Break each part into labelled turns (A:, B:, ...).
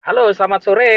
A: Halo, selamat sore.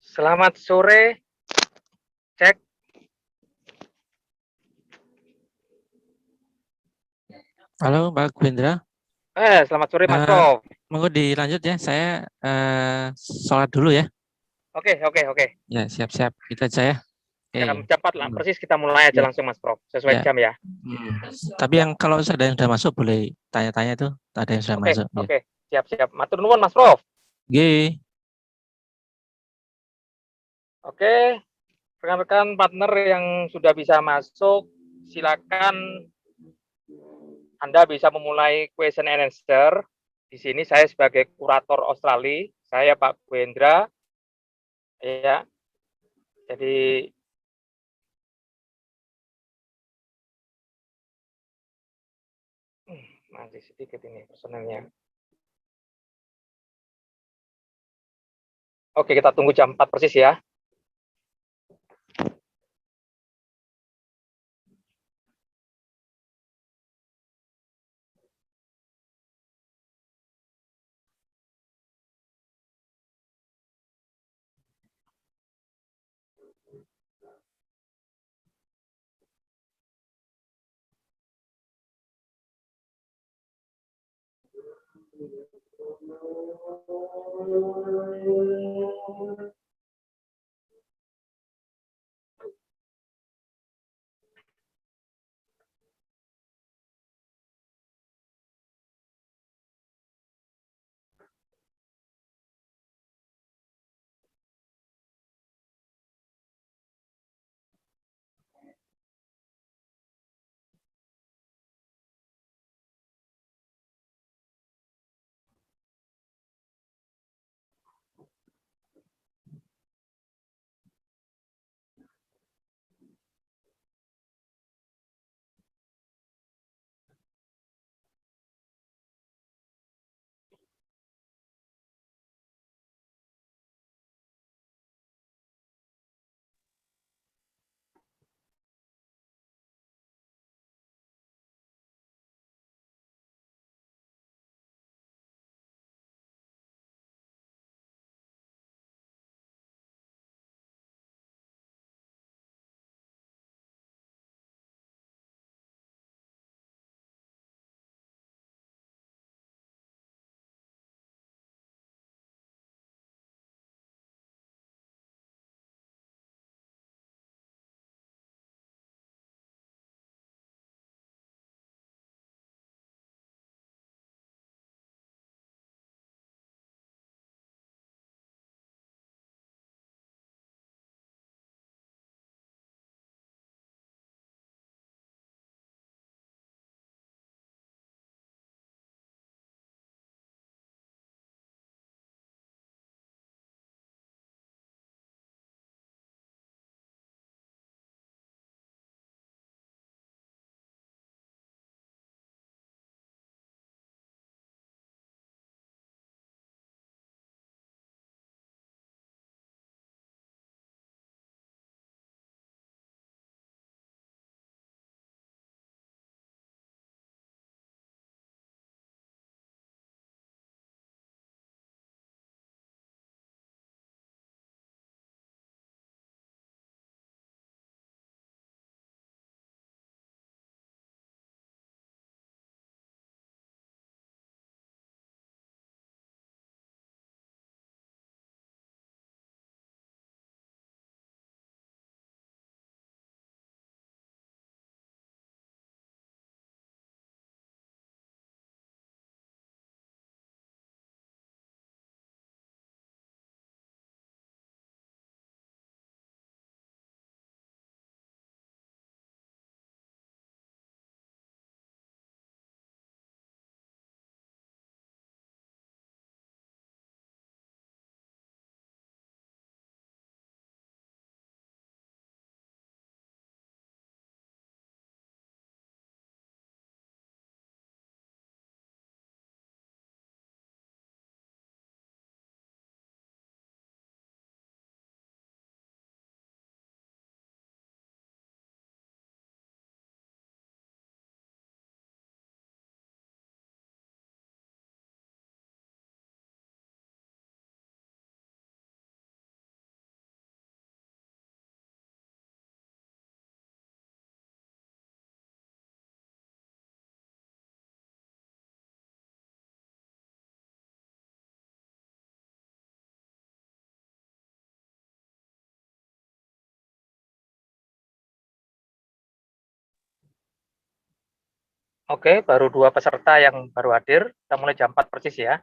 A: Selamat sore. Cek.
B: Halo Mbak Gwendra.
A: Selamat sore Mas
B: Eh,
A: Prof.
B: Monggo dilanjut ya. Saya sholat dulu ya.
A: Oke, oke, oke.
B: Ya, siap-siap. Kita aja ya.
A: Jam 4 lah,
B: Hmm,
A: persis kita mulai aja
B: Ya,
A: langsung Mas Prof. Sesuai
B: ya.
A: jam ya.
B: Hmm. Tapi
A: Ya,
B: yang kalau ada yang sudah masuk boleh tanya-tanya tuh. Ada yang sudah
A: oke,
B: masuk. Ya.
A: oke. Siap, siap. Matur nuwun Mas Prof.
B: G.
A: Oke, rekan-rekan partner yang sudah bisa masuk, silakan Anda bisa memulai question and answer. Di sini saya sebagai kurator Australia, saya Pak Gwendra. Ya, jadi masih sedikit ini personelnya. Oke, kita tunggu jam 4 persis ya. Oke, baru 2 peserta yang baru hadir. Kita mulai jam 4 persis ya.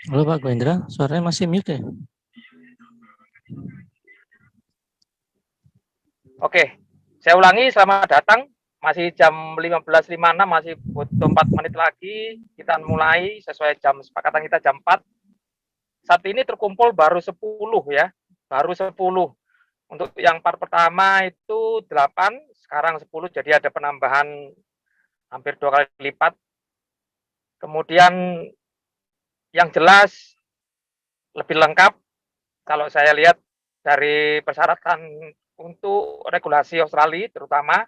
B: Halo Pak Gwendra, suaranya masih mute ya?
A: Oke, saya ulangi, selamat datang. Masih jam 15.56, masih butuh 4 menit lagi. Kita mulai sesuai jam sepakatan kita jam 4. Saat ini terkumpul baru 10 ya, baru 10. Untuk yang part pertama itu 8, sekarang 10, jadi ada penambahan hampir 2 kali lipat. Kemudian yang jelas lebih lengkap kalau saya lihat dari persyaratan untuk regulasi Australia terutama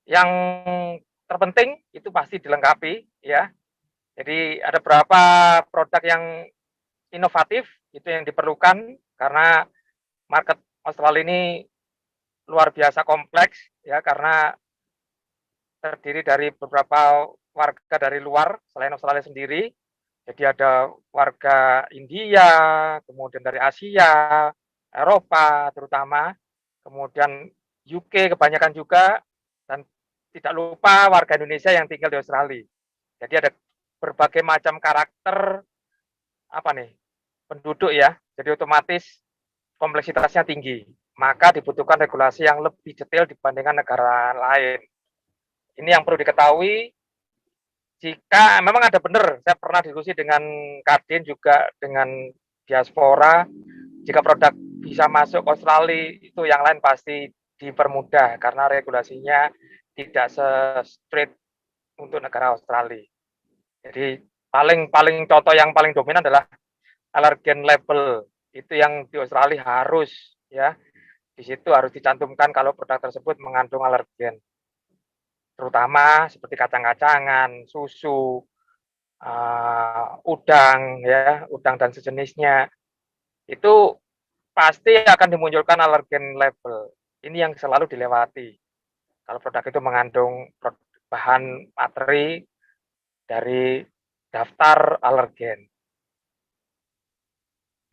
A: yang terpenting itu pasti dilengkapi ya. Jadi ada beberapa produk yang inovatif itu yang diperlukan karena market Australia ini luar biasa kompleks ya karena terdiri dari beberapa warga dari luar selain Australia sendiri. Jadi ada warga India, kemudian dari Asia, Eropa terutama, kemudian UK kebanyakan juga, dan tidak lupa warga Indonesia yang tinggal di Australia. Jadi ada berbagai macam karakter apa nih penduduk ya. Jadi otomatis kompleksitasnya tinggi. Maka dibutuhkan regulasi yang lebih detail dibandingkan negara lain. Ini yang perlu diketahui. Jika memang ada benar, saya pernah diskusi dengan Kadin juga dengan diaspora, jika produk bisa masuk Australia itu yang lain pasti dipermudah karena regulasinya tidak se-strict untuk negara Australia. Jadi paling contoh yang paling dominan adalah alergen label, itu yang di Australia harus ya, di situ harus dicantumkan kalau produk tersebut mengandung alergen, terutama seperti kacang-kacangan, susu, udang ya, udang dan sejenisnya itu pasti akan dimunculkan alergen label. Ini yang selalu dilewati. Kalau produk itu mengandung bahan materi dari daftar alergen.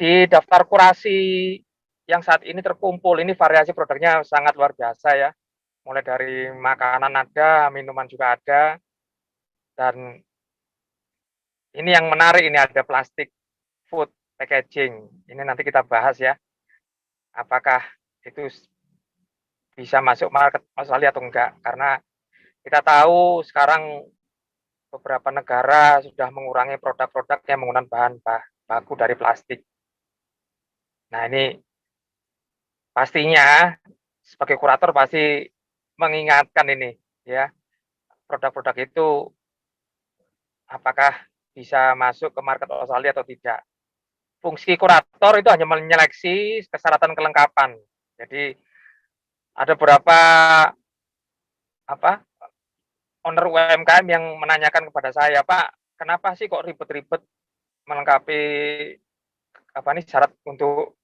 A: Di daftar kurasi yang saat ini terkumpul, ini variasi produknya sangat luar biasa ya. Mulai dari makanan ada, minuman juga ada, dan ini yang menarik, ini ada plastik food packaging. Ini nanti kita bahas ya, apakah itu bisa masuk market Australia atau enggak. Karena kita tahu sekarang beberapa negara sudah mengurangi produk-produk yang menggunakan bahan baku dari plastik. Nah ini pastinya sebagai kurator pasti mengingatkan ini ya, produk-produk itu apakah bisa masuk ke market Australia atau tidak. Fungsi kurator itu hanya menyeleksi persyaratan kelengkapan. Jadi ada beberapa owner UMKM yang menanyakan kepada saya, Pak, kenapa sih kok ribet-ribet melengkapi syarat untuk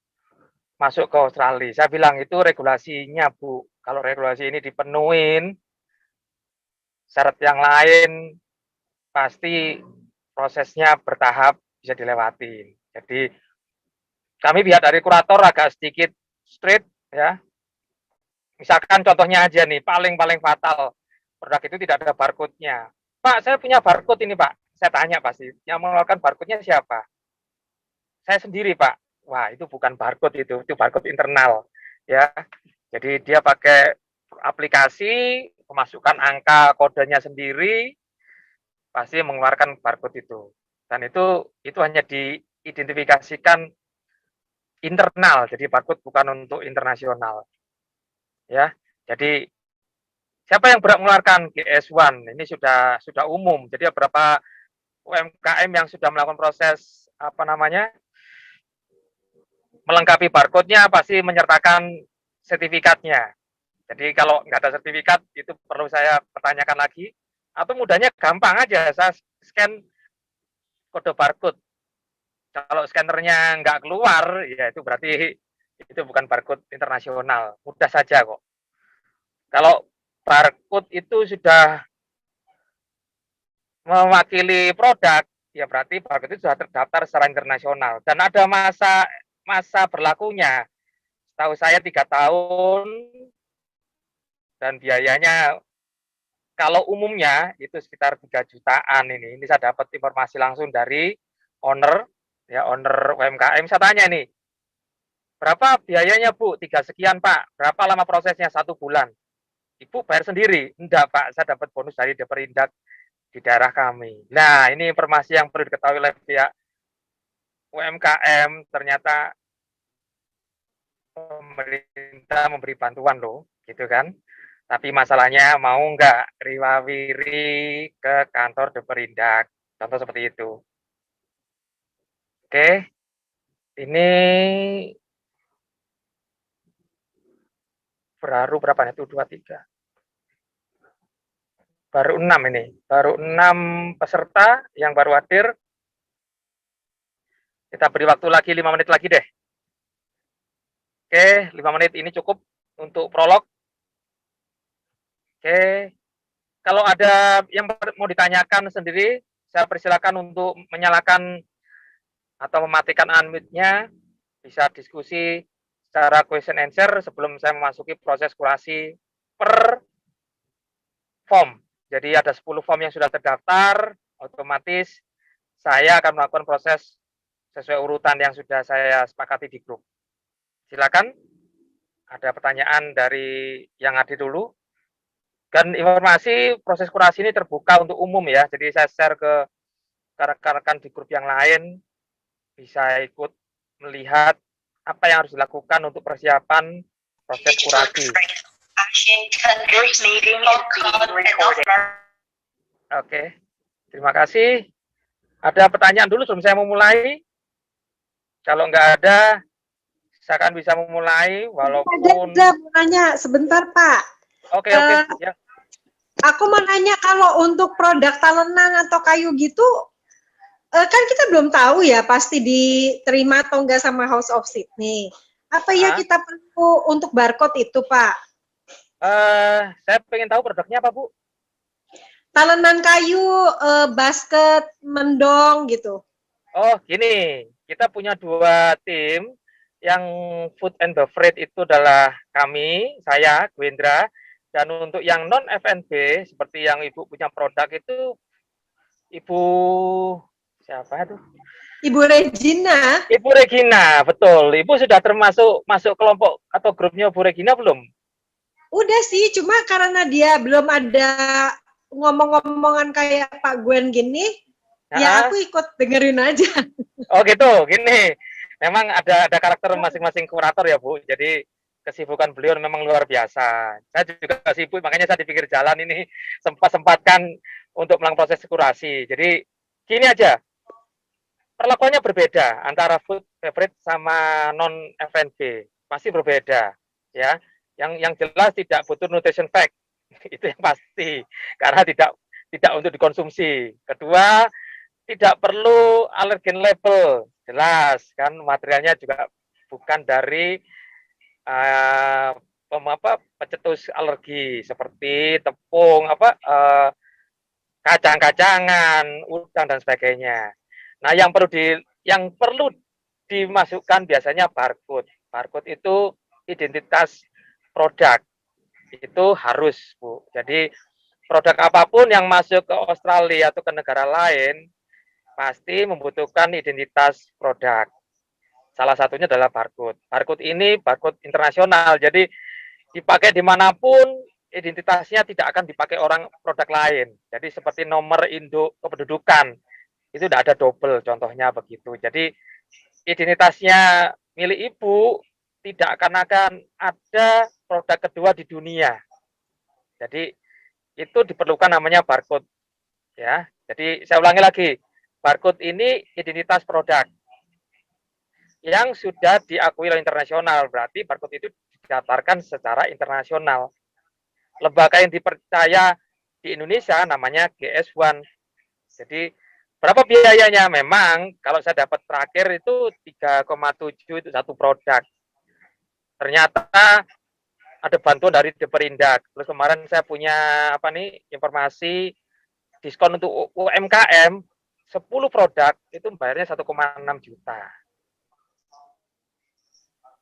A: masuk ke Australia? Saya bilang itu regulasinya, Bu. Kalau regulasi ini dipenuhin, syarat yang lain pasti prosesnya bertahap bisa dilewati. Jadi kami pihak dari kurator agak sedikit strict ya. Misalkan contohnya aja nih, paling fatal, produk itu tidak ada barcode-nya. Pak, saya punya barcode ini, Pak. Saya tanya pasti, yang mengeluarkan barcode-nya siapa? Saya sendiri, Pak. Wah, itu bukan barcode itu barcode internal ya. Jadi dia pakai aplikasi, memasukkan angka kodenya sendiri, pasti mengeluarkan barcode itu. Dan itu hanya diidentifikasikan internal, jadi barcode bukan untuk internasional. Ya, jadi siapa yang berhak mengeluarkan GS1 ini sudah umum. Jadi beberapa UMKM yang sudah melakukan proses melengkapi barcode-nya pasti menyertakan sertifikatnya. Jadi kalau nggak ada sertifikat itu perlu saya pertanyakan lagi. Atau mudahnya gampang aja, saya scan kode barcode. Kalau scannernya nggak keluar, ya itu berarti itu bukan barcode internasional. Mudah saja kok. Kalau barcode itu sudah mewakili produk, ya berarti barcode itu sudah terdaftar secara internasional. Dan ada masa berlakunya. Tahu saya 3 tahun, dan biayanya kalau umumnya itu sekitar 3 jutaan ini. Ini saya dapat informasi langsung dari owner UMKM. Saya tanya nih, berapa biayanya Bu? 3 sekian Pak. Berapa lama prosesnya? 1 bulan. Ibu bayar sendiri? Enggak Pak, saya dapat bonus dari Deperindak di daerah kami. Nah, ini informasi yang perlu diketahui oleh pihak UMKM. Ternyata pemerintah memberi bantuan loh, gitu kan. Tapi masalahnya mau nggak riwawiri ke kantor Deperindak. Contoh seperti itu. Oke, ini baru berapa nih? 2, 3. Baru 6 ini. Baru 6 peserta yang baru hadir. Kita beri waktu lagi 5 menit lagi deh. Oke, 5 menit ini cukup untuk prolog. Oke, kalau ada yang mau ditanyakan sendiri, saya persilakan untuk menyalakan atau mematikan unmute-nya. Bisa diskusi secara question answer sebelum saya memasuki proses kurasi per form. Jadi ada 10 form yang sudah terdaftar, otomatis saya akan melakukan proses sesuai urutan yang sudah saya sepakati di grup. Silakan, ada pertanyaan dari yang hadir dulu. Dan informasi proses kurasi ini terbuka untuk umum ya, jadi saya share ke rekan-rekan di grup yang lain, bisa ikut melihat apa yang harus dilakukan untuk persiapan proses kurasi. Oke, terima kasih. Ada pertanyaan dulu sebelum saya memulai? Kalau nggak ada, saya akan bisa memulai walaupun...
C: Ada mau nanya sebentar Pak.
A: Oke, ya.
C: Aku mau nanya kalau untuk produk talenan atau kayu gitu, kan kita belum tahu ya pasti diterima atau enggak sama House of Sydney. Apa ya kita perlu untuk barcode itu, Pak?
A: Saya pengen tahu produknya apa, Bu?
C: Talenan kayu, basket, mendong gitu.
A: Oh, gini, kita punya 2 tim. Yang food and beverage itu adalah kami, saya, Gwendra. Dan untuk yang non F&B, seperti yang Ibu punya produk itu, Ibu siapa itu?
C: Ibu Regina.
A: Ibu Regina, betul. Ibu sudah termasuk masuk kelompok atau grupnya Bu Regina belum?
C: Udah sih, cuma karena dia belum ada ngomong-ngomongan kayak Pak Gwen gini, ya aku ikut dengerin aja.
A: Oh gitu, gini. Memang ada karakter masing-masing kurator ya Bu. Jadi kesibukan beliau memang luar biasa. Saya juga sibuk, makanya saya di pinggir jalan ini sempat-sempatkan untuk melakukan proses kurasi. Jadi gini aja, perlakuannya berbeda antara food beverage sama non F&B, pasti berbeda ya. Yang jelas tidak butuh nutrition fact, itu yang pasti, karena tidak untuk dikonsumsi. Kedua, tidak perlu allergen label, jelas kan, materialnya juga bukan dari pencetus alergi seperti tepung, kacang-kacangan, udang dan sebagainya. Nah, yang perlu dimasukkan biasanya barcode. Barcode itu identitas produk. Itu harus, Bu. Jadi produk apapun yang masuk ke Australia atau ke negara lain pasti membutuhkan identitas produk. Salah satunya adalah barcode. Barcode ini barcode internasional. Jadi dipakai dimanapun, identitasnya tidak akan dipakai orang produk lain. Jadi seperti nomor induk kependudukan, itu tidak ada double, contohnya begitu. Jadi identitasnya milik ibu tidak akan ada produk kedua di dunia. Jadi itu diperlukan namanya barcode, ya. Jadi saya ulangi lagi, barcode ini identitas produk yang sudah diakui oleh internasional, berarti barcode itu didaftarkan secara internasional. Lembaga yang dipercaya di Indonesia namanya GS1. Jadi berapa biayanya? Memang kalau saya dapat terakhir itu 3,7 itu satu produk. Ternyata ada bantuan dari Deperindak. Terus kemarin saya punya informasi diskon untuk UMKM 10 produk itu bayarnya 1,6 juta.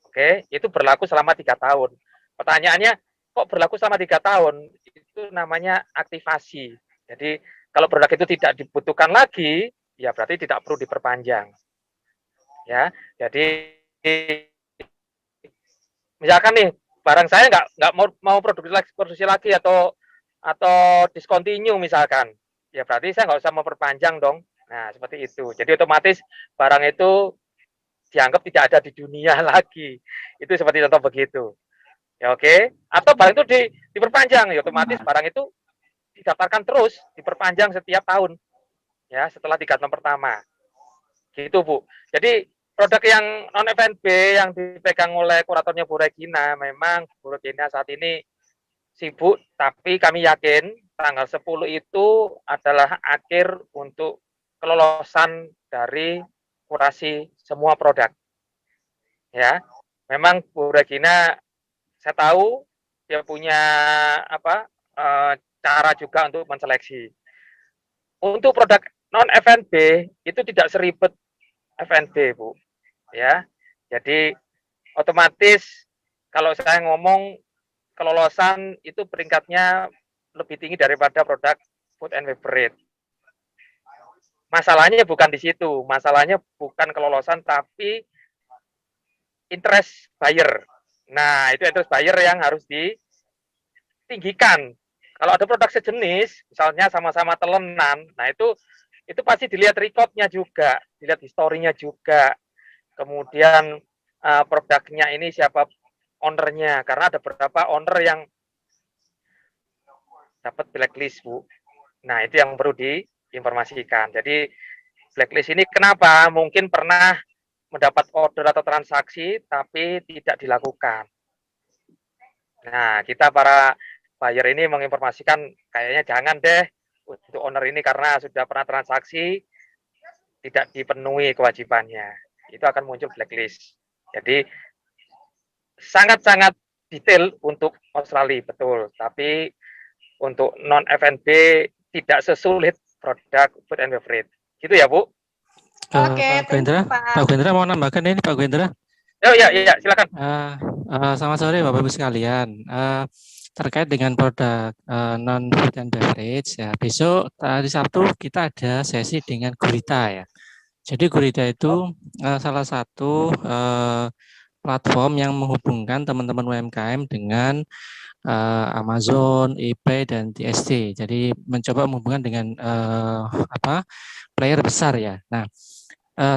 A: Oke, itu berlaku selama 3 tahun. Pertanyaannya, kok berlaku selama 3 tahun? Itu namanya aktivasi. Jadi kalau produk itu tidak dibutuhkan lagi, ya berarti tidak perlu diperpanjang. Ya, jadi misalkan nih barang saya nggak mau produksi lagi atau discontinue misalkan, ya berarti saya nggak usah memperpanjang dong. Nah seperti itu. Jadi otomatis barang itu dianggap tidak ada di dunia lagi. Itu seperti contoh begitu. Ya oke. Atau barang itu diperpanjang, ya otomatis barang itu didaftarkan terus, diperpanjang setiap tahun. Ya setelah 3 tahun pertama. Gitu Bu. Jadi produk yang non F&B yang dipegang oleh kuratornya Bu Regina, memang Bu Regina saat ini sibuk, tapi kami yakin tanggal 10 itu adalah akhir untuk kelolosan dari kurasi semua produk. Ya, memang Bu Regina saya tahu dia punya cara juga untuk menseleksi. Untuk produk non F&B itu tidak seribet F&B, Bu. Ya. Jadi otomatis kalau saya ngomong kelolosan itu peringkatnya lebih tinggi daripada produk food and beverage. Masalahnya bukan di situ, masalahnya bukan kelolosan tapi interest buyer. Nah, itu interest buyer yang harus ditinggikan. Kalau ada produk sejenis, misalnya sama-sama telenan, nah itu pasti dilihat recordnya juga, dilihat historinya juga. Kemudian produknya ini siapa ownernya, karena ada beberapa owner yang dapat blacklist, Bu. Nah, itu yang perlu diinformasikan. Jadi blacklist ini kenapa? Mungkin pernah mendapat order atau transaksi tapi tidak dilakukan. Nah, kita para buyer ini menginformasikan kayaknya jangan deh untuk owner ini karena sudah pernah transaksi tidak dipenuhi kewajibannya. Itu akan muncul blacklist. Jadi sangat-sangat detail untuk Australia, betul. Tapi untuk non F&B tidak sesulit produk food and beverage. Gitu ya, Bu?
C: Oke,
B: Pak
C: thank you,
B: Gwendra,
C: Pak.
B: Pak Gwendra mau nambahkan ini Pak Gwendra?
A: Oh ya, silakan.
B: Selamat sore Bapak Ibu sekalian. Terkait dengan produk non food and beverage ya, besok hari Sabtu kita ada sesi dengan Gurita ya. Jadi Gurita itu salah satu platform yang menghubungkan teman-teman UMKM dengan Amazon, eBay dan TST. Jadi mencoba menghubungkan dengan player besar ya. Nah,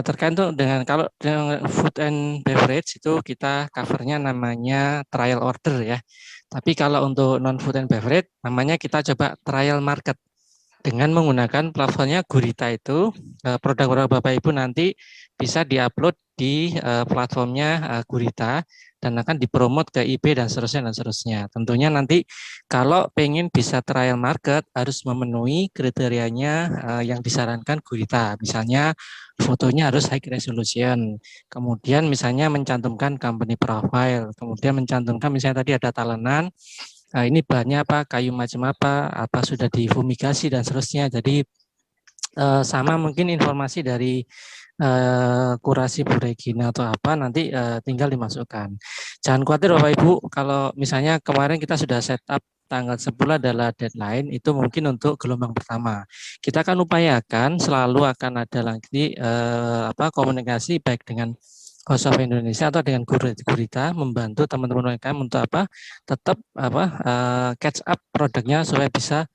B: terkait dengan kalau dengan food and beverage itu kita covernya namanya trial order ya. Tapi kalau untuk non food and beverage namanya kita coba trial market dengan menggunakan platformnya Gurita itu. Produk-produk Bapak Ibu nanti bisa diupload di platformnya Gurita dan akan dipromot ke IP dan seterusnya. Tentunya nanti kalau pengen bisa trial market harus memenuhi kriterianya yang disarankan Gurita. Misalnya fotonya harus high resolution, kemudian misalnya mencantumkan company profile, kemudian mencantumkan misalnya tadi ada talenan, ini bahannya apa, kayu macam apa sudah difumigasi dan seterusnya. Jadi sama mungkin informasi dari kurasi Bu Regina atau apa nanti tinggal dimasukkan. Jangan khawatir Bapak Ibu, kalau misalnya kemarin kita sudah setup tanggal 10 adalah deadline, itu mungkin untuk gelombang pertama. Kita akan upayakan selalu akan ada lagi komunikasi baik dengan Host of Indonesia atau dengan Gurita membantu teman-teman UMKM untuk tetap catch up produknya supaya bisa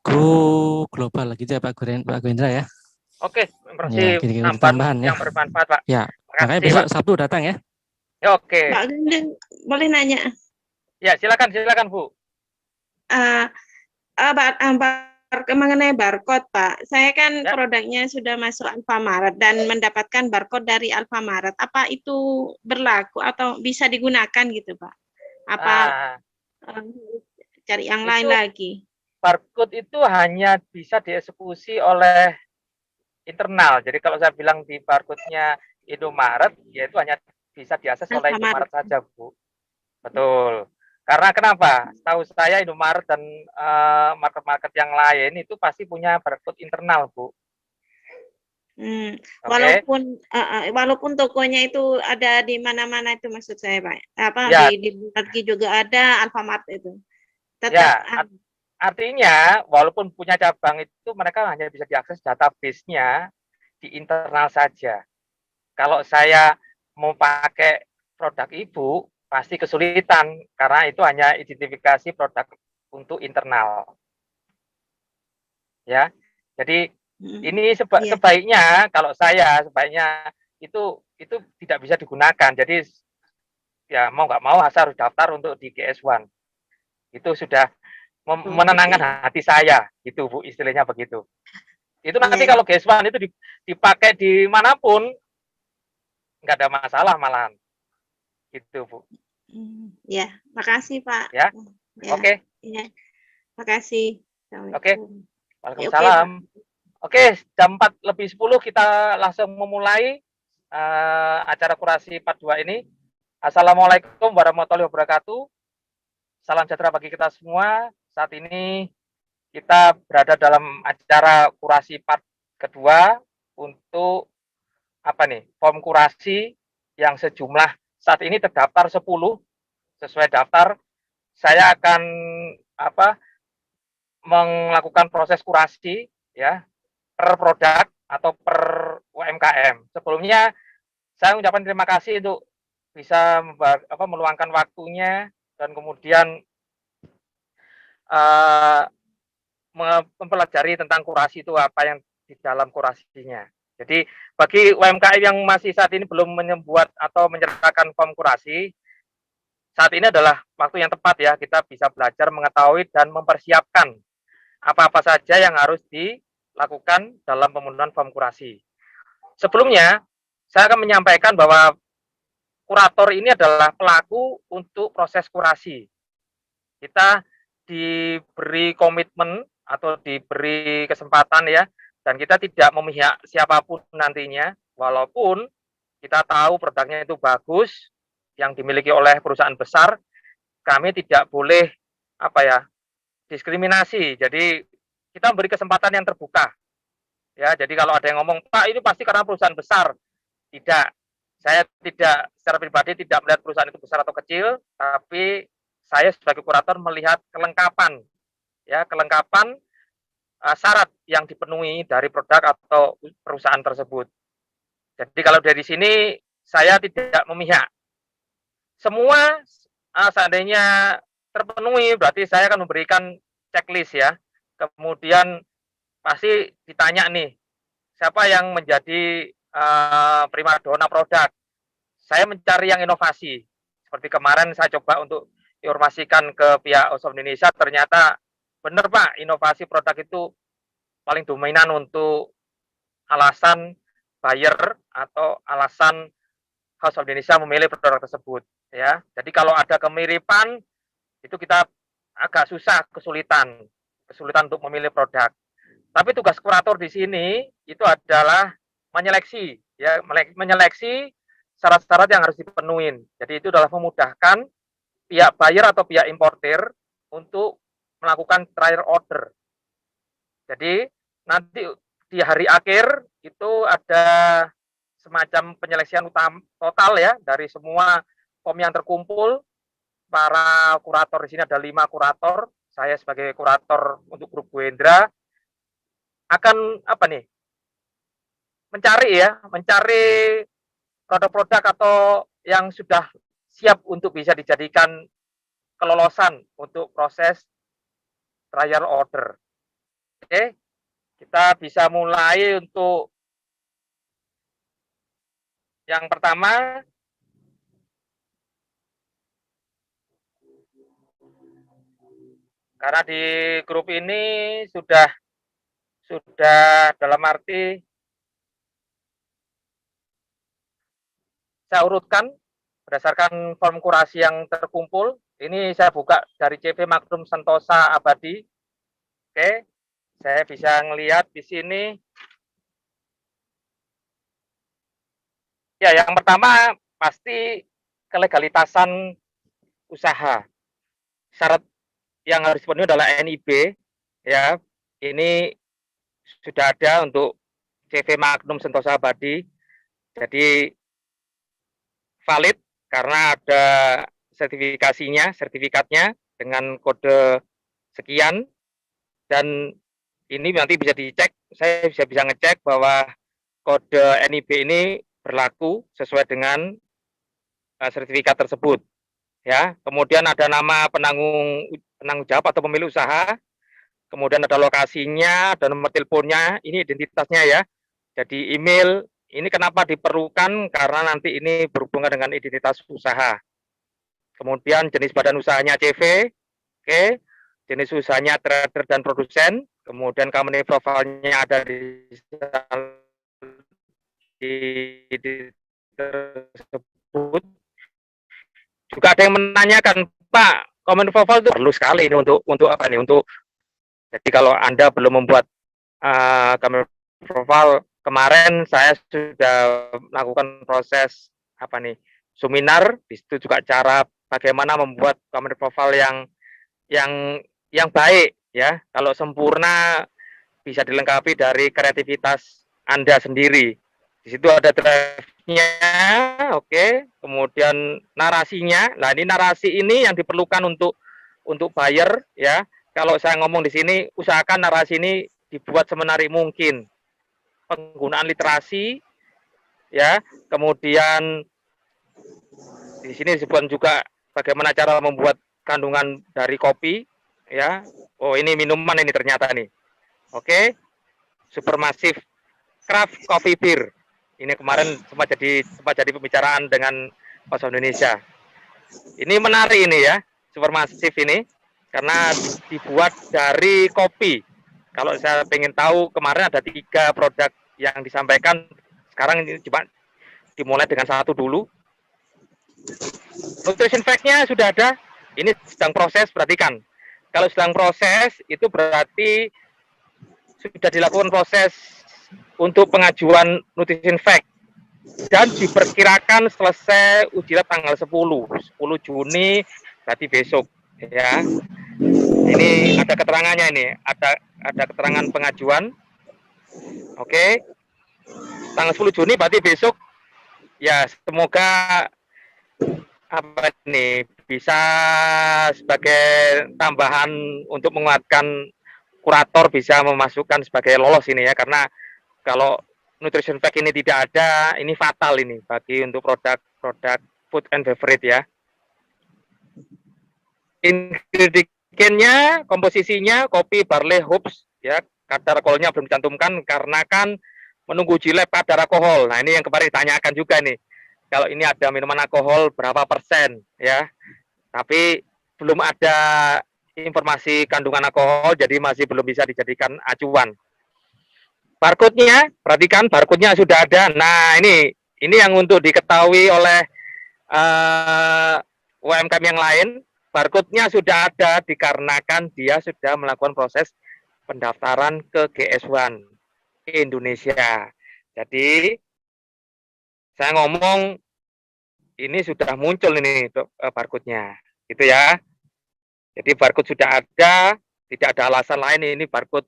B: go global gitu ya Pak Gwendra ya.
A: Oke,
B: Ya,
A: berarti
B: tambahan ya.
A: yang bermanfaat, Pak.
B: Ya, makanya
A: Makasih,
B: besok
A: Pak.
B: Sabtu datang ya.
A: Ya, oke.
C: Pak Gendeng, boleh nanya?
A: Ya, silakan Bu.
C: Mengenai barcode, Pak. Saya kan
A: Ya.
C: produknya sudah masuk Alfamart dan mendapatkan barcode dari Alfamart. Apa itu berlaku atau bisa digunakan gitu, Pak? Apa cari yang lain lagi?
A: Barcode itu hanya bisa dieksekusi oleh internal. Jadi kalau saya bilang di barcode-nya Indomaret, ya itu hanya bisa diakses oleh Indomaret saja, Bu. Betul. Karena kenapa? Setahu saya Indomaret dan market-market yang lain itu pasti punya barcode internal, Bu.
C: Walaupun tokonya itu ada di mana-mana itu maksud saya, Pak.
A: Ya.
C: Di Turki juga ada Alfamart itu.
A: Tetap ya, artinya walaupun punya cabang itu mereka hanya bisa diakses database-nya di internal saja. Kalau saya mau pakai produk Ibu pasti kesulitan karena itu hanya identifikasi produk untuk internal. Ya. Jadi ini sebaiknya kalau sebaiknya itu tidak bisa digunakan. Jadi ya mau nggak mau harus daftar untuk di GS1. Itu sudah menenangkan hati saya, gitu Bu, istilahnya begitu. Itu nanti kalau GS1 itu dipakai dimanapun nggak ada masalah malahan. Gitu, Bu.
C: Ya, makasih Pak.
A: Ya, oke.
C: Ya, makasih.
A: Oke, waalaikumsalam. Oke, jam 4:10 kita langsung memulai acara kurasi part 2 ini. Assalamualaikum warahmatullahi wabarakatuh. Salam sejahtera bagi kita semua. Saat ini kita berada dalam acara kurasi part kedua untuk form kurasi yang sejumlah saat ini terdaftar 10 sesuai daftar. Saya akan melakukan proses kurasi ya per produk atau per UMKM. Sebelumnya saya mengucapkan terima kasih untuk bisa meluangkan waktunya dan kemudian mempelajari tentang kurasi itu apa yang di dalam kurasinya. Jadi bagi UMKM yang masih saat ini belum membuat atau menyertakan form kurasi, saat ini adalah waktu yang tepat ya kita bisa belajar mengetahui dan mempersiapkan apa-apa saja yang harus dilakukan dalam pemenuhan form kurasi. Sebelumnya, saya akan menyampaikan bahwa kurator ini adalah pelaku untuk proses kurasi. Kita diberi komitmen atau diberi kesempatan ya, dan kita tidak memihak siapapun nantinya, walaupun kita tahu produknya itu bagus, yang dimiliki oleh perusahaan besar, kami tidak boleh diskriminasi. Jadi kita memberi kesempatan yang terbuka. Ya, jadi kalau ada yang ngomong, Pak, ini pasti karena perusahaan besar. Tidak. Saya tidak secara pribadi tidak melihat perusahaan itu besar atau kecil, tapi saya sebagai kurator melihat kelengkapan, ya, kelengkapan syarat yang dipenuhi dari produk atau perusahaan tersebut. Jadi kalau dari sini saya tidak memihak. Semua seandainya terpenuhi, berarti saya akan memberikan checklist ya. Kemudian pasti ditanya nih, siapa yang menjadi primadona produk. Saya mencari yang inovasi. Seperti kemarin saya coba untuk informasikan ke pihak Oxfam Indonesia, ternyata benar Pak, inovasi produk itu paling dominan untuk alasan buyer atau alasan House of Indonesia memilih produk tersebut. Ya, jadi kalau ada kemiripan itu kita agak susah, kesulitan untuk memilih produk. Tapi tugas kurator di sini itu adalah menyeleksi, ya, menyeleksi syarat-syarat yang harus dipenuhi. Jadi itu adalah memudahkan pihak buyer atau pihak importer untuk melakukan trial order. Jadi nanti di hari akhir itu ada semacam penyeleksian utama total ya dari semua form yang terkumpul. Para kurator di sini ada 5 kurator. Saya sebagai kurator untuk grup Gwendra akan mencari produk-produk atau yang sudah siap untuk bisa dijadikan kelolosan untuk proses trial order. Oke, kita bisa mulai untuk yang pertama. Karena di grup ini sudah dalam arti saya urutkan berdasarkan form kurasi yang terkumpul. Ini saya buka dari CV Magnum Sentosa Abadi. Oke, saya bisa ngelihat di sini. Ya, yang pertama pasti kelegalitasan usaha. Syarat yang harus dipenuhi adalah NIB, ya. Ini sudah ada untuk CV Magnum Sentosa Abadi. Jadi valid karena ada sertifikatnya dengan kode sekian, dan ini nanti bisa dicek, saya bisa ngecek bahwa kode NIB ini berlaku sesuai dengan sertifikat tersebut. Ya, kemudian ada nama penanggung jawab atau pemilik usaha, kemudian ada lokasinya, ada nomor teleponnya, ini identitasnya ya. Jadi email, ini kenapa diperlukan? Karena nanti ini berhubungan dengan identitas usaha. Kemudian jenis badan usahanya CV, oke, jenis usahanya trader dan produsen, kemudian company profile-nya ada di tersebut. Juga ada yang menanyakan, Pak, company profile itu perlu sekali ini untuk jadi kalau Anda belum membuat company profile, kemarin saya sudah melakukan proses seminar, di situ juga cara bagaimana membuat company profile yang baik ya. Kalau sempurna bisa dilengkapi dari kreativitas Anda sendiri. Di situ ada drive-nya, oke. Kemudian narasinya. Nah, ini narasi ini yang diperlukan untuk buyer ya. Kalau saya ngomong di sini, usahakan narasi ini dibuat semenarik mungkin. Penggunaan literasi ya. Kemudian di sini disebutkan juga bagaimana cara membuat kandungan dari kopi ya. Oh, ini minuman ini ternyata nih. Oke. Supermassive Craft Coffee Beer. Ini kemarin sempat jadi pembicaraan dengan House of Indonesia. Ini menarik ini ya, Supermassive ini karena dibuat dari kopi. Kalau saya pengen tahu, kemarin ada 3 produk yang disampaikan, sekarang ini cuma dimulai dengan 1 dulu. Nutrition fact-nya sudah ada, ini sedang proses, perhatikan. Kalau sedang proses, itu berarti sudah dilakukan proses untuk pengajuan nutrition fact. dan diperkirakan selesai uji lab tanggal 10 Juni, berarti besok ya. Ini ada keterangannya, ini ada keterangan pengajuan. Oke, tanggal 10 Juni berarti besok ya. Semoga apa nih bisa sebagai tambahan untuk menguatkan kurator bisa memasukkan sebagai lolos ini ya, karena kalau nutrition fact ini tidak ada, ini fatal ini bagi untuk produk food and beverage ya. Ingredientnya, komposisinya kopi, barley, hops ya, kadar alkoholnya belum dicantumkan karena kan menunggu uji lab kadar alkohol. Nah, ini yang kemarin ditanyakan juga nih. Kalau ini ada minuman alkohol berapa persen ya. Tapi belum ada informasi kandungan alkohol, jadi masih belum bisa dijadikan acuan. Barcode-nya, perhatikan barcode-nya sudah ada. Nah, ini yang untuk diketahui oleh UMKM yang lain. Barcode-nya sudah ada dikarenakan dia sudah melakukan proses pendaftaran ke GS1 Indonesia. Jadi saya ngomong ini sudah muncul ini barcode-nya, gitu ya. Jadi barcode sudah ada, tidak ada alasan lain, ini barcode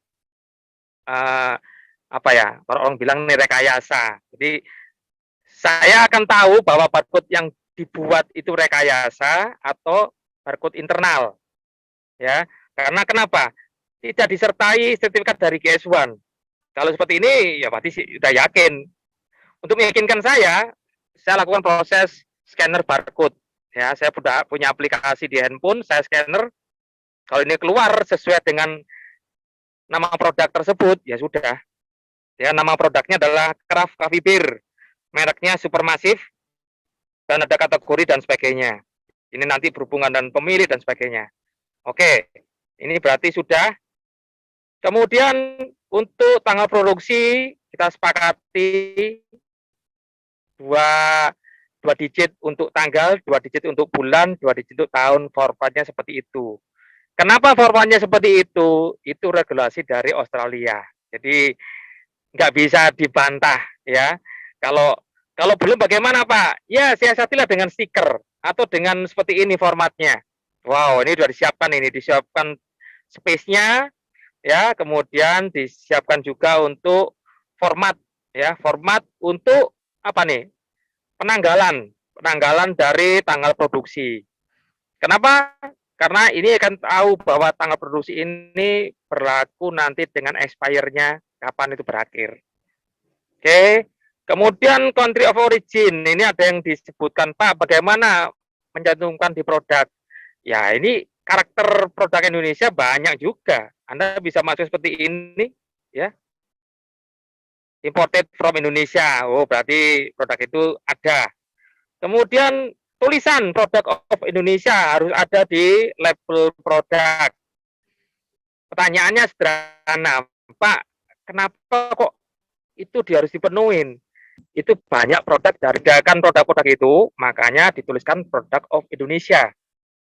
A: apa ya, orang bilang ini rekayasa. Jadi saya akan tahu bahwa barcode yang dibuat itu rekayasa atau barcode internal, ya. Karena kenapa? Tidak disertai sertifikat dari GS1. Kalau seperti ini, ya berarti sudah yakin. Untuk meyakinkan saya lakukan proses scanner barcode. Ya, saya sudah punya aplikasi di handphone, saya scanner. Kalau ini keluar sesuai dengan nama produk tersebut, ya sudah. Ya, nama produknya adalah Craft Coffee Beer. Mereknya Supermassive, dan ada kategori dan sebagainya. Ini nanti berhubungan dengan pemilih dan sebagainya. Oke, ini berarti sudah. Kemudian untuk tanggal produksi kita sepakati dua digit untuk tanggal, 2 digit untuk bulan, 2 digit untuk tahun, formatnya seperti itu. Kenapa formatnya seperti itu? Itu regulasi dari Australia. Jadi nggak bisa dibantah ya. Kalau belum bagaimana Pak? Ya siasatilah dengan stiker atau dengan seperti ini formatnya. Wow, ini sudah disiapkan space-nya ya, kemudian disiapkan juga untuk format ya, format untuk apa nih? Penanggalan dari tanggal produksi. Kenapa? Karena ini akan tahu bahwa tanggal produksi ini berlaku nanti dengan expire-nya kapan itu berakhir. Oke. Kemudian country of origin, ini ada yang disebutkan Pak, bagaimana mencantumkan di produk. Ya, ini karakter produk Indonesia banyak juga. Anda bisa masuk seperti ini, ya. Imported from Indonesia. Oh, berarti produk itu ada. Kemudian tulisan produk of Indonesia harus ada di label produk. Pertanyaannya sederhana, Pak, kenapa kok itu harus dipenuhin? Itu banyak produk dari produk-produk itu, makanya dituliskan produk of Indonesia.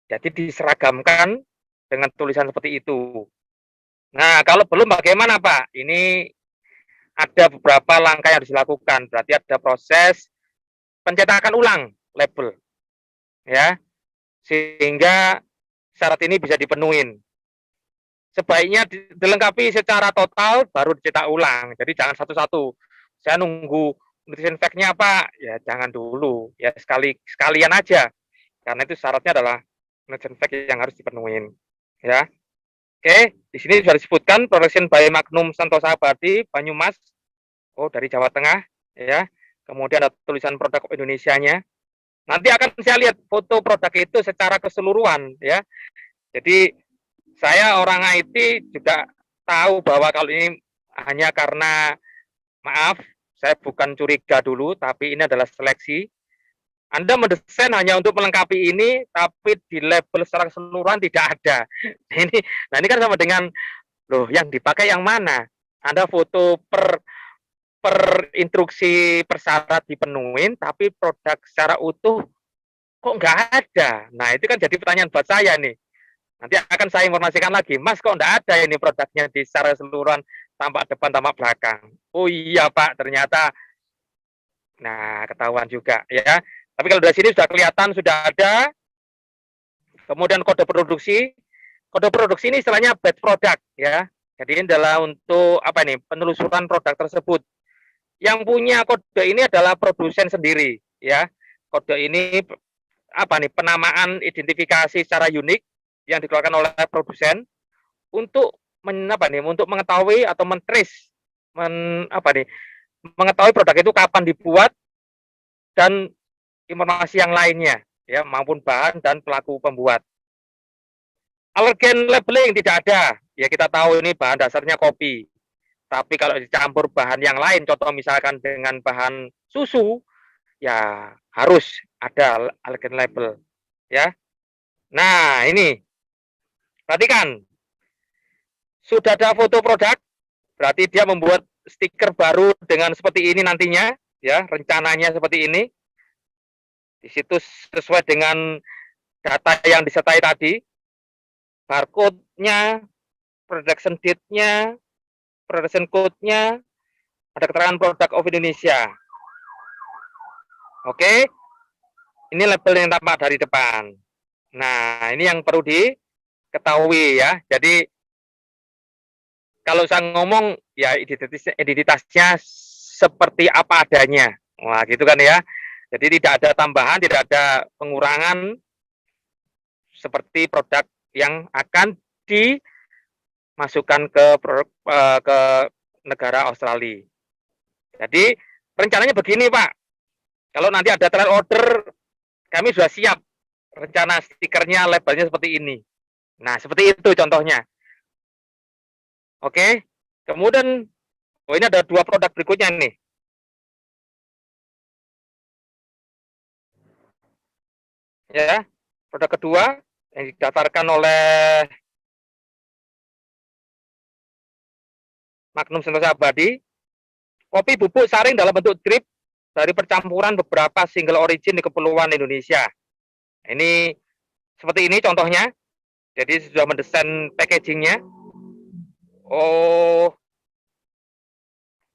A: Jadi diseragamkan dengan tulisan seperti itu. Nah, kalau belum bagaimana Pak? Ini ada beberapa langkah yang harus dilakukan. Berarti ada proses pencetakan ulang label, ya, sehingga syarat ini bisa dipenuhin. Sebaiknya dilengkapi secara total baru dicetak ulang. Jadi jangan satu-satu. Saya nunggu nutrition fact-nya Pak, ya jangan dulu. Ya sekalian aja. Karena itu syaratnya adalah nutrition fact yang harus dipenuhin. Ya. Oke, di sini sudah disebutkan production by Magnum Santosa Abadi, Banyumas. Oh, dari Jawa Tengah, ya. Kemudian ada tulisan produk Indonesianya. Nanti akan saya lihat foto produk itu secara keseluruhan, ya. Jadi saya orang IT juga tahu bahwa kalau ini hanya karena, maaf, saya bukan curiga dulu, tapi ini adalah seleksi. Anda mendesain hanya untuk melengkapi ini, tapi di label secara keseluruhan tidak ada. Nah ini kan sama dengan, loh yang dipakai yang mana? Anda foto per instruksi persyarat dipenuhin, tapi produk secara utuh kok nggak ada. Nah itu kan jadi pertanyaan buat saya nih. Nanti akan saya informasikan lagi, Mas kok nggak ada ini produknya di secara keseluruhan, tampak depan, tampak belakang. Oh iya Pak, ternyata Nah, ketahuan juga ya. Tapi kalau dari sini sudah kelihatan, sudah ada. Kemudian kode produksi. Kode produksi ini istilahnya batch product ya. Jadi ini adalah untuk apa nih? Penelusuran produk tersebut. Yang punya kode ini adalah produsen sendiri ya. Kode ini apa nih? Penamaan identifikasi secara unik yang dikeluarkan oleh produsen untuk untuk mengetahui atau mentrace mengetahui produk itu kapan dibuat dan informasi yang lainnya ya, maupun bahan dan pelaku pembuat. Allergen labeling tidak ada. Ya kita tahu ini bahan dasarnya kopi. Tapi kalau dicampur bahan yang lain, contoh misalkan dengan bahan susu, ya harus ada allergen label ya. Nah, ini perhatikan. Sudah ada foto produk, berarti dia membuat stiker baru dengan seperti ini nantinya, ya, rencananya seperti ini. Di situ sesuai dengan data yang disertai tadi, barcode-nya, production date-nya, production code-nya, ada keterangan produk of Indonesia. Oke, ini label yang tampak dari depan. Nah, ini yang perlu diketahui ya. Jadi, kalau saya ngomong, ya identitasnya seperti apa adanya. Wah, gitu kan ya. Jadi tidak ada tambahan, tidak ada pengurangan seperti produk yang akan dimasukkan ke negara Australia. Jadi rencananya begini Pak, kalau nanti ada trial order, kami sudah siap rencana stikernya, labelnya seperti ini. Nah seperti itu contohnya. Oke, kemudian ini ada dua produk berikutnya nih. Ya, produk kedua yang didaftarkan oleh Magnum Sentosa Abadi, kopi bubuk saring dalam bentuk drip dari percampuran beberapa single origin di Kepulauan Indonesia. Ini seperti ini contohnya. Jadi sudah mendesain packagingnya. Oh,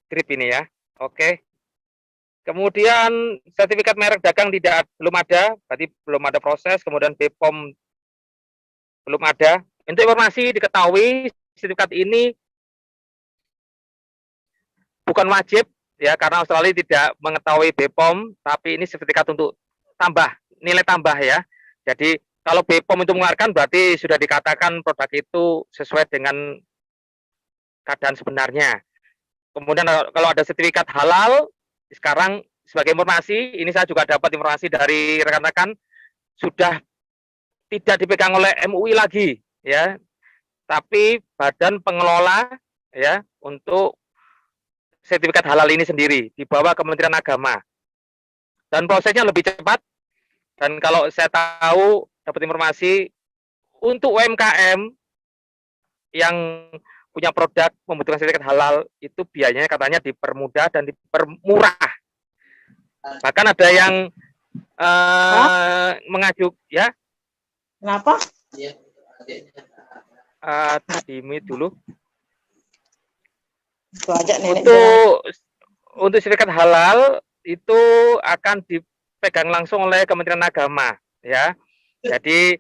A: drip ini ya. Oke. Kemudian sertifikat merek dagang belum ada, berarti belum ada proses. Kemudian BPOM belum ada. Untuk informasi diketahui sertifikat ini bukan wajib ya, karena Australia tidak mengetahui BPOM, tapi ini sertifikat untuk nilai tambah ya. Jadi kalau BPOM itu mengeluarkan berarti sudah dikatakan produk itu sesuai dengan keadaan sebenarnya. Kemudian kalau ada sertifikat halal, sekarang sebagai informasi, ini saya juga dapat informasi dari rekan-rekan, sudah tidak dipegang oleh MUI lagi ya, tapi badan pengelola ya untuk sertifikat halal ini sendiri di bawah Kementerian Agama. Dan prosesnya lebih cepat. Dan kalau saya tahu, dapat informasi, untuk UMKM yang punya produk membutuhkan sertifikat halal, itu biayanya katanya dipermudah dan dipermurah. Bahkan ada yang mengajuk, ya.
C: Kenapa?
A: Tadi dulu.
C: Nenek
A: untuk sertifikat halal itu akan dipegang langsung oleh Kementerian Agama ya. Jadi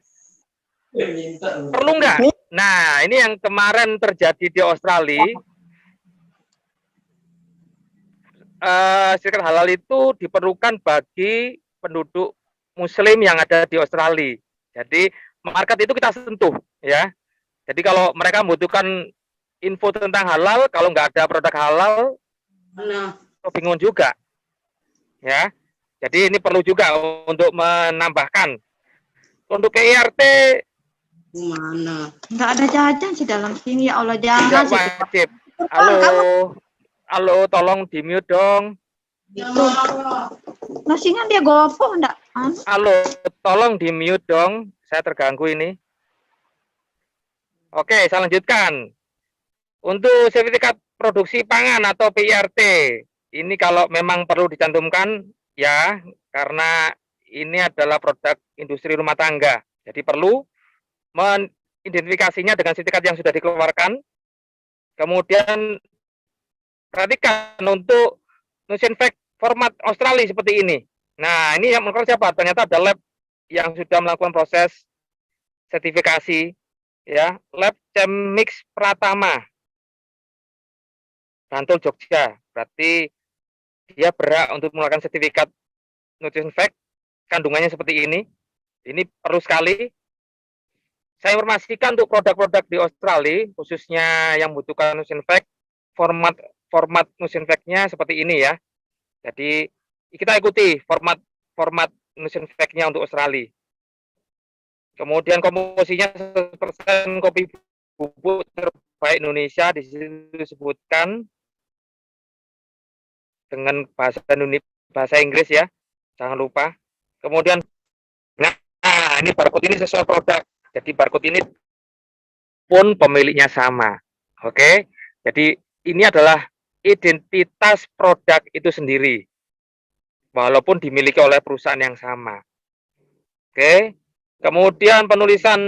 A: perlu nggak? Nah ini yang kemarin terjadi di Australia. Sertifikat halal itu diperlukan bagi penduduk Muslim yang ada di Australia. Jadi market itu kita sentuh ya. Jadi kalau mereka membutuhkan info tentang halal, kalau nggak ada produk halal, bingung juga, ya. Jadi ini perlu juga untuk menambahkan. Untuk PIRT,
C: mana? Nggak ada jajan sih dalam sini, ya Allah jangan.
A: Tidak wajib. Halo, tolong di mute dong.
C: Itu. Nasinya dia gopoh enggak?
A: Halo, tolong di mute dong. Saya terganggu ini. Oke, saya lanjutkan. Untuk sertifikat produksi pangan atau PIRT, ini kalau memang perlu dicantumkan ya, karena ini adalah produk industri rumah tangga. Jadi perlu mengidentifikasinya dengan sertifikat yang sudah dikeluarkan. Kemudian perhatikan untuk nutrient format Australia seperti ini. Nah, ini yang melakukan siapa? Ternyata ada lab yang sudah melakukan proses sertifikasi, ya, lab Cemix Pratama, Bantul, Jogja. Berarti dia berhak untuk melakukan sertifikat nutrient fact, kandungannya seperti ini. Ini perlu sekali. Saya informasikan untuk produk-produk di Australia, khususnya yang membutuhkan nutrient fact, format nutrient fact-nya seperti ini ya. Jadi kita ikuti format nutrient fact-nya untuk Australia. Kemudian komposisinya 100% kopi bubuk terbaik Indonesia, di situ disebutkan dengan bahasa Inggris ya, jangan lupa. Kemudian, nah ini barcode ini sesuai produk, jadi barcode ini pun pemiliknya sama. Oke, jadi ini adalah identitas produk itu sendiri, walaupun dimiliki oleh perusahaan yang sama. Oke, kemudian penulisan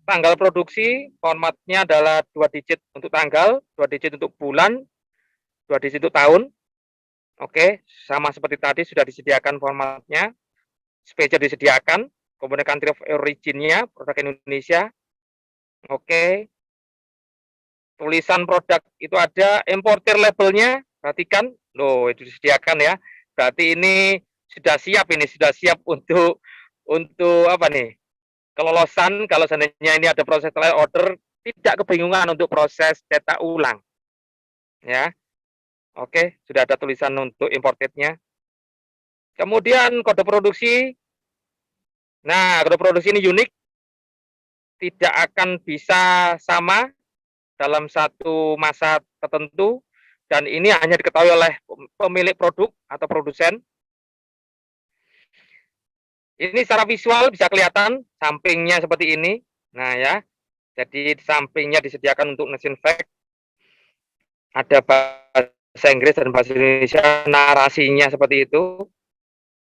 A: tanggal produksi, formatnya adalah 2 digit untuk tanggal, 2 digit untuk bulan, 2 digit untuk tahun. Oke, sama seperti tadi sudah disediakan formatnya, spesial disediakan, kemudian country of origin-nya, produk Indonesia. Oke, tulisan produk itu ada, importer labelnya, perhatikan, loh itu disediakan ya, berarti ini sudah siap untuk apa nih, kelolosan. Kalau seandainya ini ada proses trial order, tidak kebingungan untuk proses cetak ulang, ya. Oke, sudah ada tulisan untuk importednya. Kemudian kode produksi. Nah, kode produksi ini unik, tidak akan bisa sama dalam satu masa tertentu, dan ini hanya diketahui oleh pemilik produk atau produsen. Ini secara visual bisa kelihatan sampingnya seperti ini. Nah ya, jadi sampingnya disediakan untuk nutrient fact. Ada bahasa Inggris dan bahasa Indonesia, narasinya seperti itu.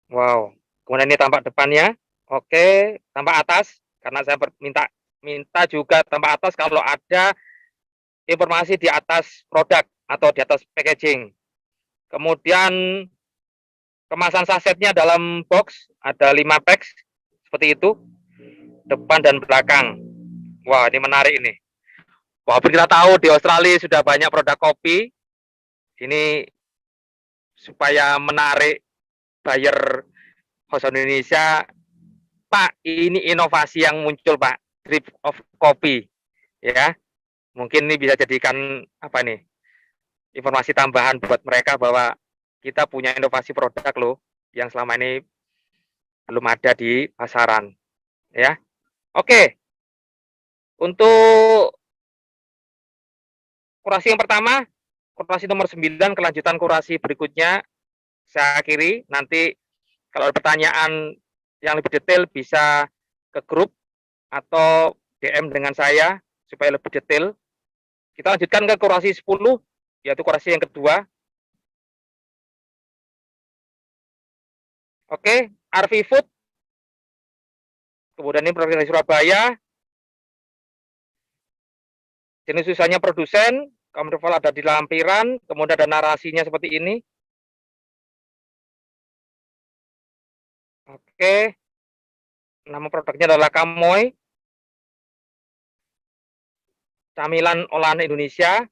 A: Wow. Kemudian ini tampak depannya. Oke, tampak atas, karena saya minta juga tampak atas kalau ada informasi di atas produk atau di atas packaging. Kemudian kemasan sasetnya dalam box ada 5 packs seperti itu, depan dan belakang. Wah, ini menarik ini. Walaupun kita tahu di Australia sudah banyak produk kopi, ini supaya menarik buyer host Indonesia, Pak, ini inovasi yang muncul, Pak, drip of kopi, ya. Mungkin ini bisa jadikan apa nih, informasi tambahan buat mereka bahwa kita punya inovasi produk loh yang selama ini belum ada di pasaran, ya. Oke, untuk kurasi yang pertama, kurasi nomor 9, kelanjutan kurasi berikutnya saya akhiri. Nanti kalau ada pertanyaan yang lebih detail bisa ke grup atau DM dengan saya supaya lebih detail. Kita lanjutkan ke kurasi 10, yaitu kurasi yang kedua. Oke, Arfi Food. Kemudian ini produk dari Surabaya. Jenis usahanya produsen, Commercial ada di lampiran, kemudian ada narasinya seperti ini. Oke, nama produknya adalah Kamoy, camilan olahan Indonesia.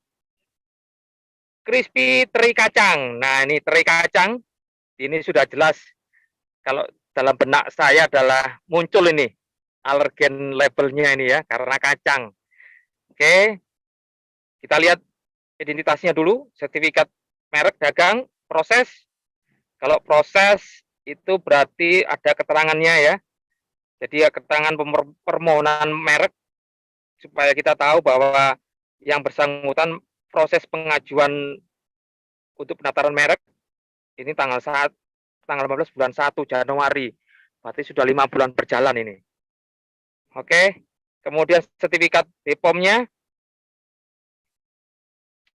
A: Crispy teri kacang. Nah, ini teri kacang, ini sudah jelas kalau dalam benak saya adalah muncul ini alergen labelnya ini ya, karena kacang. Oke, kita lihat identitasnya dulu, sertifikat merek dagang, proses. Kalau proses itu berarti ada keterangannya ya. Jadi ya keterangan permohonan merek supaya kita tahu bahwa yang bersangkutan proses pengajuan untuk pendaftaran merek ini tanggal 15 bulan 1 Januari. Berarti sudah 5 bulan berjalan ini. Oke. Kemudian sertifikat BPOM-nya.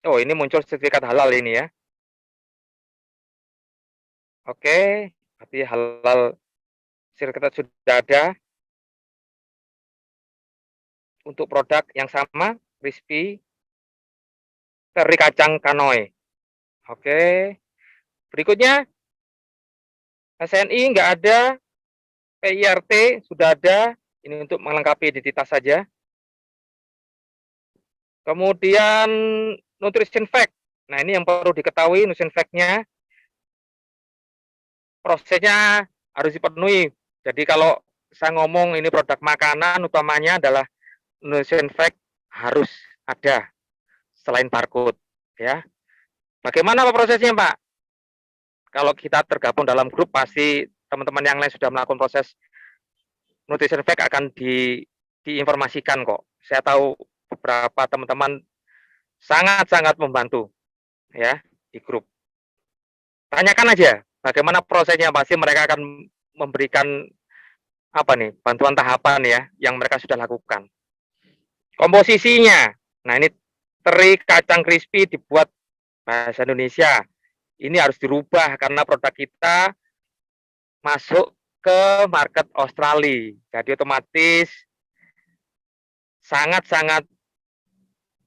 A: Oh, ini muncul sertifikat halal ini ya. Oke, berarti halal sertifikat sudah ada. Untuk produk yang sama, crispy teri kacang Kanoy. Oke. Berikutnya SNI nggak ada, PIRT sudah ada, ini untuk melengkapi identitas saja. Kemudian nutrition fact. Nah, ini yang perlu diketahui, nutrition fact-nya prosesnya harus dipenuhi. Jadi kalau saya ngomong ini produk makanan, utamanya adalah nutrition fact harus ada selain barcode, ya. Bagaimana prosesnya, Pak? Kalau kita tergabung dalam grup, pasti teman-teman yang lain sudah melakukan proses nutrition fact akan diinformasikan kok. Saya tahu beberapa teman-teman sangat-sangat membantu, ya, di grup. Tanyakan aja bagaimana prosesnya, pasti mereka akan memberikan apa nih, bantuan tahapan ya yang mereka sudah lakukan. Komposisinya, nah ini teri kacang crispy dibuat bahasa Indonesia. Ini harus dirubah karena produk kita masuk ke market Australia. Jadi otomatis sangat-sangat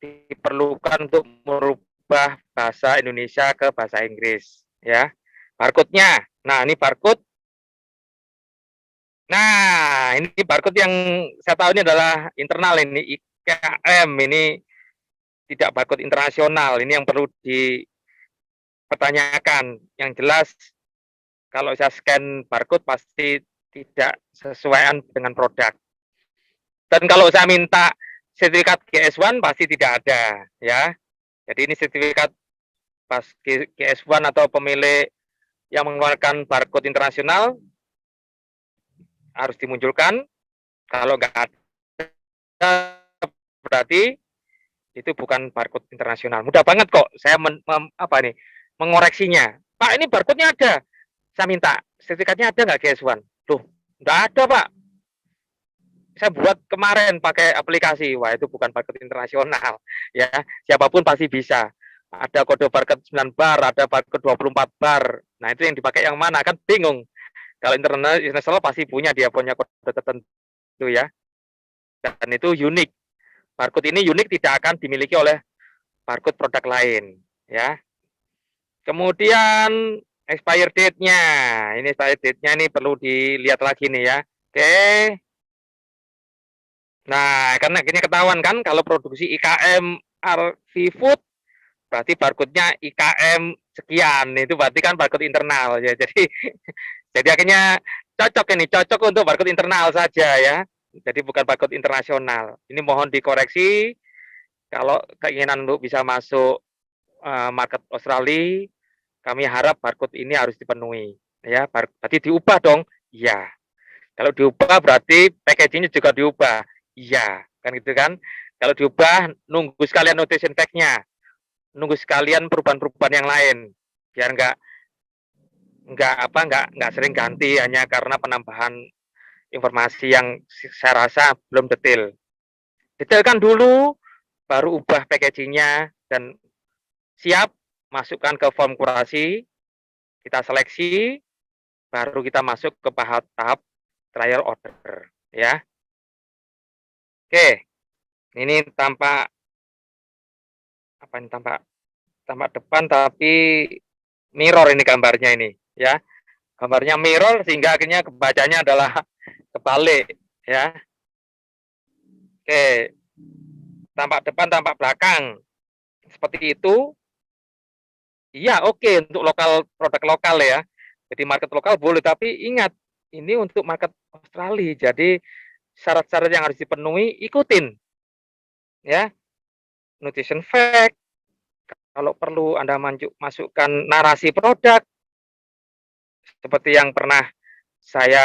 A: diperlukan untuk merubah bahasa Indonesia ke bahasa Inggris, ya. Barcode-nya. Nah, ini barcode. Nah, ini barcode yang saya tahu ini adalah internal, ini IKM, ini tidak barcode internasional. Ini yang perlu dipertanyakan. Yang jelas kalau saya scan barcode pasti tidak sesuaian dengan produk. Dan kalau saya minta sertifikat GS1 pasti tidak ada, ya. Jadi ini sertifikat pas GS1 atau pemilik yang mengeluarkan barcode internasional harus dimunculkan. Kalau nggak ada berarti itu bukan barcode internasional. Mudah banget kok saya mengoreksinya. Pak, ini barcode-nya ada. Saya minta sertifikatnya ada nggak GS1? Loh, nggak ada, Pak. Saya buat kemarin pakai aplikasi. Wah, itu bukan barcode internasional, ya. Siapapun pasti bisa. Ada kode barcode 9 bar, ada barcode 24 bar. Nah, itu yang dipakai yang mana? Kan bingung. Kalau internasional pasti punya, dia punya kode tertentu, ya. Dan itu unik. Barcode ini unik, tidak akan dimiliki oleh barcode produk lain, ya. Kemudian expired date-nya. Ini expired date-nya ini perlu dilihat lagi nih, ya. Oke. Nah, karena akhirnya ketahuan kan kalau produksi IKM RV Food berarti barcode-nya IKM sekian. Itu berarti kan barcode internal ya. Jadi jadi akhirnya cocok untuk barcode internal saja ya. Jadi bukan barcode internasional. Ini mohon dikoreksi kalau keinginan untuk bisa masuk market Australia, kami harap barcode ini harus dipenuhi ya. Berarti diubah dong. Iya. Kalau diubah berarti packaging-nya juga diubah. Iya, kan gitu kan. Kalau diubah, nunggu sekalian nutrition fact-nya, nunggu sekalian perubahan-perubahan yang lain, biar nggak sering ganti hanya karena penambahan informasi yang saya rasa belum detail. Detailkan dulu, baru ubah packaging-nya dan siap masukkan ke form kurasi, kita seleksi, baru kita masuk ke tahap trial order, ya. Oke, ini tampak apa ini tampak depan tapi mirror ini gambarnya ini, ya. Gambarnya mirror sehingga akhirnya kebacanya adalah kebalik, ya. Oke, tampak depan, tampak belakang, seperti itu. Iya, oke untuk produk lokal ya. Jadi market lokal boleh, tapi ingat ini untuk market Australia. Jadi syarat-syarat yang harus dipenuhi ikutin, ya. Nutrition fact, kalau perlu Anda masukkan narasi produk seperti yang pernah saya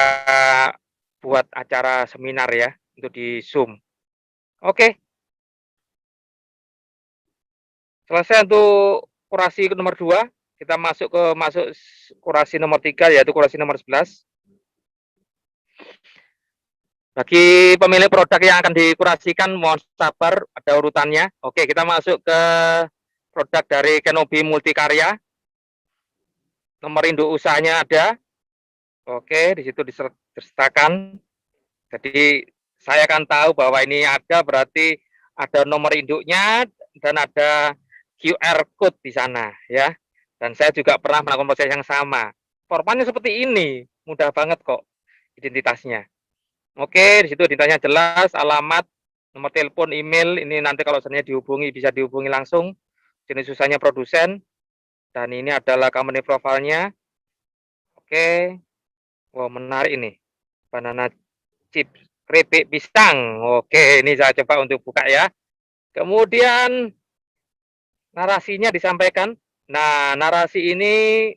A: buat acara seminar ya untuk di Zoom. Oke. Selesai untuk kurasi nomor 2, kita masuk kurasi nomor 3 yaitu kurasi nomor 11. Bagi pemilik produk yang akan dikurasikan, mohon sabar, ada urutannya. Oke, kita masuk ke produk dari Kenobi Multikarya. Nomor induk usahanya ada. Oke, di situ disertakan. Jadi saya akan tahu bahwa ini ada, berarti ada nomor induknya dan ada QR code di sana, ya. Dan saya juga pernah melakukan proses yang sama. formatnya seperti ini, mudah banget kok identitasnya. Oke, di situ ditanya jelas, alamat, nomor telepon, email, ini nanti kalau seandainya dihubungi, bisa dihubungi langsung, jenis usahanya produsen, dan ini adalah company profile-nya. Oke, wah menarik ini, banana chips, keripik pisang. Oke, ini saya coba untuk buka ya. Kemudian narasinya disampaikan. Nah, narasi ini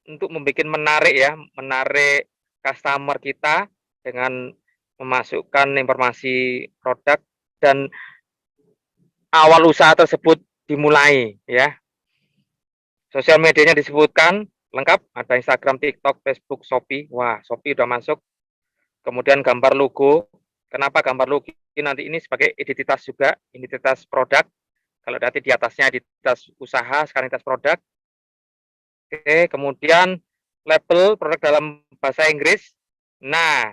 A: untuk membuat menarik ya, menarik customer kita dengan memasukkan informasi produk dan awal usaha tersebut dimulai ya. Sosial medianya disebutkan lengkap, ada Instagram, TikTok, Facebook, Shopee. Wah, Shopee udah masuk. Kemudian gambar logo. Kenapa gambar logo? Nanti ini sebagai identitas juga, identitas produk. Kalau nanti di atasnya identitas usaha, sekarang identitas produk. Oke, kemudian label produk dalam bahasa Inggris. Nah,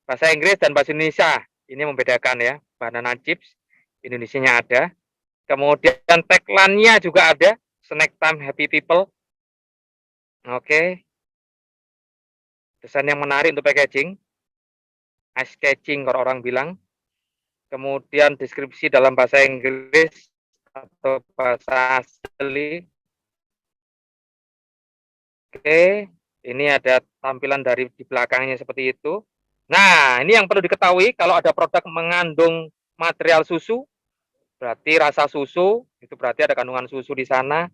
A: bahasa Inggris dan bahasa Indonesia ini membedakan ya. Banana chips, Indonesianya ada. Kemudian tagline-nya juga ada, snack time happy people. Oke. Desain yang menarik untuk packaging. Eye catching kalau orang bilang. Kemudian deskripsi dalam bahasa Inggris atau bahasa asli. Oke, ini ada tampilan dari di belakangnya seperti itu. Nah, ini yang perlu diketahui kalau ada produk mengandung material susu, berarti rasa susu, itu berarti ada kandungan susu di sana.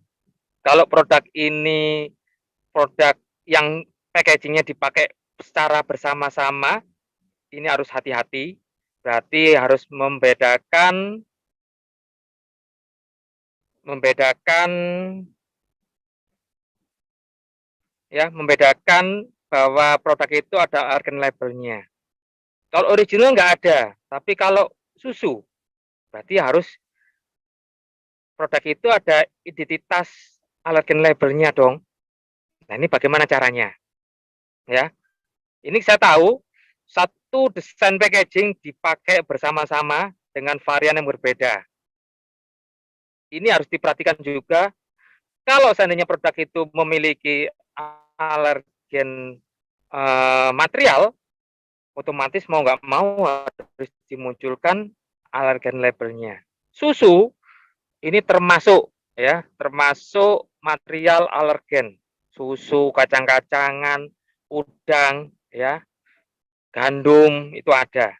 A: Kalau produk ini produk yang packagingnya dipakai secara bersama-sama, ini harus hati-hati. Berarti harus membedakan bahwa produk itu ada organ labelnya. Kalau original nggak ada, tapi kalau susu berarti harus produk itu ada identitas allergen labelnya dong. Nah, ini bagaimana caranya? Ya, ini saya tahu satu desain packaging dipakai bersama-sama dengan varian yang berbeda. Ini harus diperhatikan juga. Kalau seandainya produk itu memiliki alergen material, otomatis mau nggak mau harus dimunculkan alergen labelnya. Susu ini termasuk ya, termasuk material alergen. Susu, kacang-kacangan, udang, ya, gandum itu ada.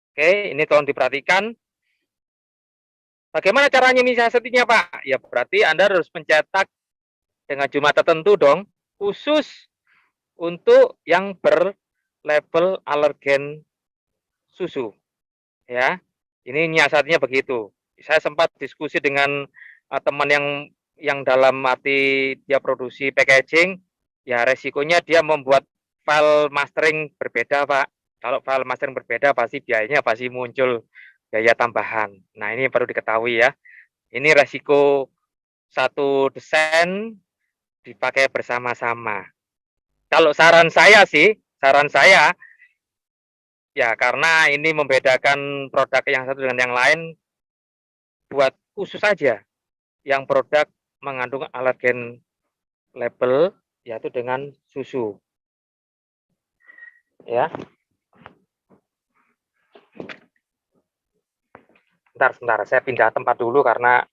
A: Oke, ini tolong diperhatikan. Bagaimana caranya menyiasatinya, Pak? Ya berarti Anda harus mencetak dengan jumlah tertentu dong, khusus untuk yang berlabel alergen susu. Ya, ini nyiasatnya begitu. Saya sempat diskusi dengan teman yang dalam arti dia produksi packaging, ya resikonya dia membuat file mastering berbeda, Pak. Kalau file mastering berbeda pasti biayanya pasti muncul biaya tambahan. Nah, ini perlu diketahui ya. Ini resiko satu desain dipakai bersama-sama. Kalau saran saya sih, saran saya ya karena ini membedakan produk yang satu dengan yang lain, buat khusus saja yang produk mengandung alergen label yaitu dengan susu. Ya. Sebentar, saya pindah tempat dulu karena